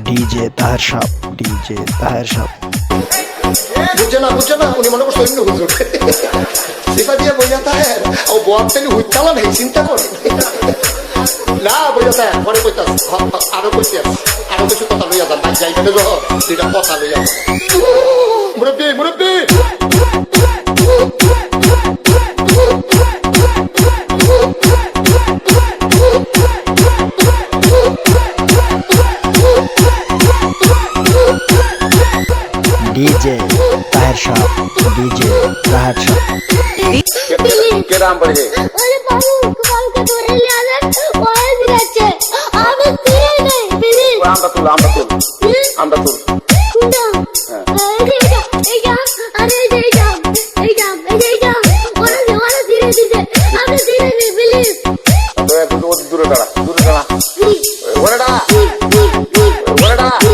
DJ Taher সাপ, DJ Taher সাপ। বুঝছে না উনি মনে করছে অন্য হুজুর সিফা দিয়ে বইয়া তাহের ও বয়াত তেলি হুইট চালান এই চিন্তা করে না বইয়া তাহের পরে কইতাস আরো কইতে আরো কিছু কথা লইয়া যান ভাই যাইবেন যখন দুইটা কথা লইয়া মুরব্বী মুরব্বী ডিজে তাহের সাপ, ডিজে তাহের সাপ। কে নাম পড়ে ওরে বাবু কালকে ধরে নিয়ে আসেন ওরে দিয়েছে আমি দিয়ে নেই বিলি আমরা তুল না এই যা আরে এই যা ওরে দিয়ে দিতে আমি দিয়ে নেই বিলি তো একটু দূরে দাঁড়া ওরে দাঁড়া করে দাও